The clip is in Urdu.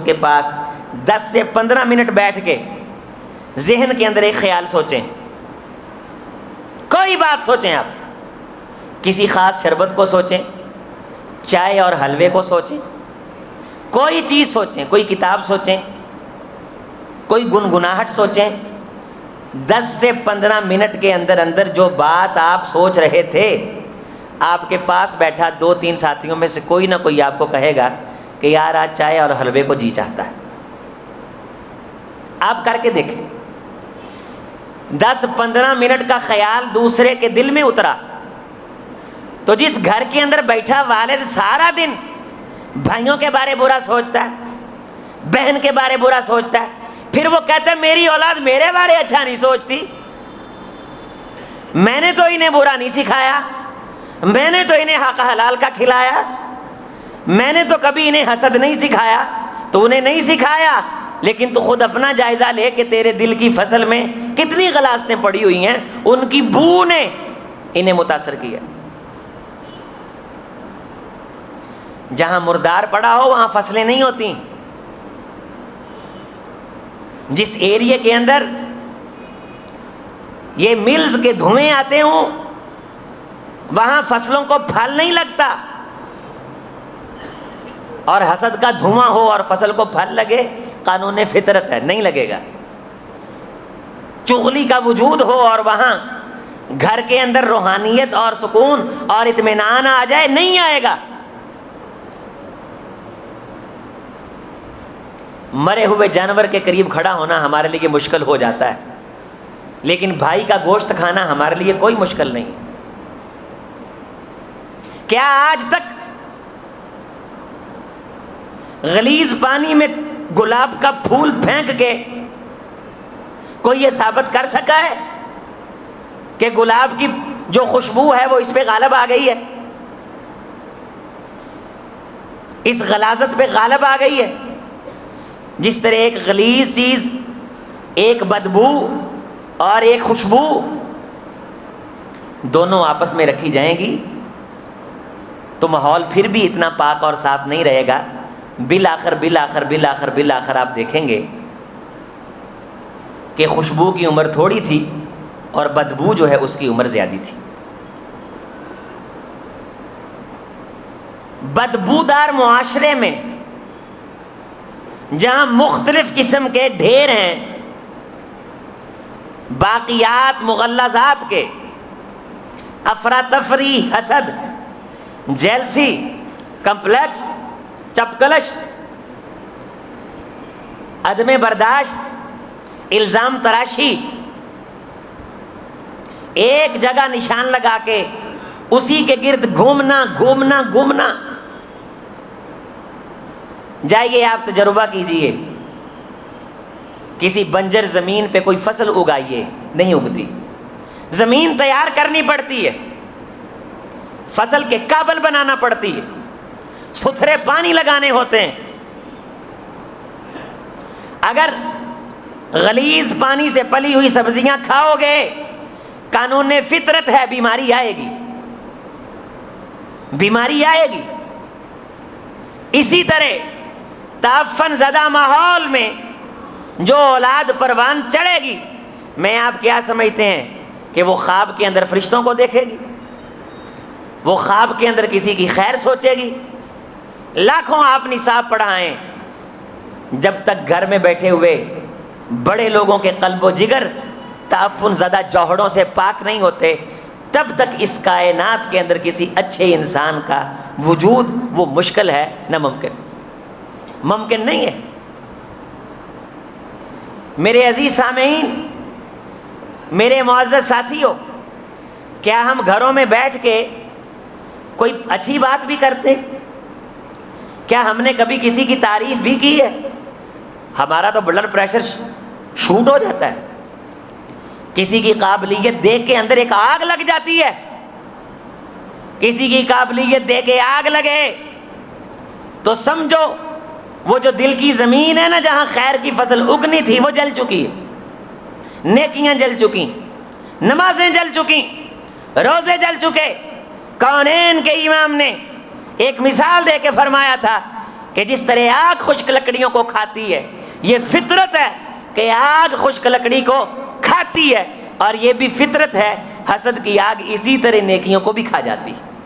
کے پاس 10 سے 15 منٹ بیٹھ کے ذہن کے اندر ایک خیال سوچیں، کوئی بات سوچیں، آپ کسی خاص شربت کو سوچیں، چائے اور حلوے کو سوچیں، کوئی چیز سوچیں، کوئی کتاب سوچیں، کوئی گنگناہٹ سوچیں. 10 سے 15 منٹ کے اندر اندر جو بات آپ سوچ رہے تھے، آپ کے پاس بیٹھا 2-3 ساتھیوں میں سے کوئی نہ کوئی آپ کو کہے گا کہ یار آج چائے اور حلوے کو جی چاہتا ہے. آپ کر کے دیکھیں. 10-15 منٹ کا خیال دوسرے کے دل میں اترا تو جس گھر کے اندر بیٹھا والد سارا دن بھائیوں کے بارے برا سوچتا ہے، بہن کے بارے برا سوچتا ہے، پھر وہ کہتا ہے میری اولاد میرے بارے اچھا نہیں سوچتی، میں نے تو انہیں برا نہیں سکھایا، میں نے تو انہیں حق حلال کا کھلایا، میں نے تو کبھی انہیں حسد نہیں سکھایا. تو انہیں نہیں سکھایا، لیکن تو خود اپنا جائزہ لے کہ تیرے دل کی فصل میں کتنی غلاظتیں پڑی ہوئی ہیں، ان کی بو نے انہیں متاثر کیا. جہاں مردار پڑا ہو وہاں فصلیں نہیں ہوتی. جس ایریے کے اندر یہ ملز کے دھوئیں آتے ہوں وہاں فصلوں کو پھل نہیں لگتا، اور حسد کا دھواں ہو اور فصل کو پھل لگے، قانون فطرت ہے، نہیں لگے گا. چغلی کا وجود ہو اور وہاں گھر کے اندر روحانیت اور سکون اور اطمینان آ جائے، نہیں آئے گا. مرے ہوئے جانور کے قریب کھڑا ہونا ہمارے لیے مشکل ہو جاتا ہے، لیکن بھائی کا گوشت کھانا ہمارے لیے کوئی مشکل نہیں. کیا آج تک غلیظ پانی میں گلاب کا پھول پھینک کے کوئی یہ ثابت کر سکا ہے کہ گلاب کی جو خوشبو ہے وہ اس پہ غالب آ گئی ہے، اس غلاظت پہ غالب آ گئی ہے؟ جس طرح ایک غلیظ چیز، ایک بدبو اور ایک خوشبو دونوں آپس میں رکھی جائیں گی تو ماحول پھر بھی اتنا پاک اور صاف نہیں رہے گا. بالآخر آپ دیکھیں گے کہ خوشبو کی عمر تھوڑی تھی اور بدبو جو ہے اس کی عمر زیادہ تھی. بدبودار معاشرے میں جہاں مختلف قسم کے ڈھیر ہیں، باقیات مغلظات کے، افراتفری، حسد، جیلسی، کمپلیکس، چپکلش، عدم برداشت، الزام تراشی، ایک جگہ نشان لگا کے اسی کے گرد گھومنا. جائیے آپ تجربہ کیجئے، کسی بنجر زمین پہ کوئی فصل اگائیے، نہیں اگتی. زمین تیار کرنی پڑتی ہے، فصل کے قابل بنانا پڑتی ہے، ستھرے پانی لگانے ہوتے ہیں. اگر غلیظ پانی سے پلی ہوئی سبزیاں کھاؤ گے، قانون فطرت ہے، بیماری آئے گی. اسی طرح تعفن زدہ ماحول میں جو اولاد پروان چڑھے گی، میں آپ کیا سمجھتے ہیں کہ وہ خواب کے اندر فرشتوں کو دیکھے گی، وہ خواب کے اندر کسی کی خیر سوچے گی. لاکھوں آپ نصاب پڑھائیں، جب تک گھر میں بیٹھے ہوئے بڑے لوگوں کے قلب و جگر تعفن زدہ جوہڑوں سے پاک نہیں ہوتے، تب تک اس کائنات کے اندر کسی اچھے انسان کا وجود وہ مشکل ہے، نہ ممکن نہیں ہے. میرے عزیز سامعین، میرے معزز ساتھیوں، کیا ہم گھروں میں بیٹھ کے کوئی اچھی بات بھی کرتے؟ کیا ہم نے کبھی کسی کی تعریف بھی کی ہے؟ ہمارا تو بلڈ پریشر شوٹ ہو جاتا ہے. کسی کی قابلیت دیکھ کے اندر ایک آگ لگ جاتی ہے. کسی کی قابلیت دیکھ کے آگ لگے تو سمجھو وہ جو دل کی زمین ہے نا، جہاں خیر کی فصل اگنی تھی، وہ جل چکی ہے. نیکیاں جل چکی، نمازیں جل چکی، روزے جل چکے. کونین کے امام نے ایک مثال دے کے فرمایا تھا کہ جس طرح آگ خشک لکڑیوں کو کھاتی ہے، یہ فطرت ہے کہ آگ خشک لکڑی کو کھاتی ہے، اور یہ بھی فطرت ہے حسد کی آگ اسی طرح نیکیوں کو بھی کھا جاتی ہے۔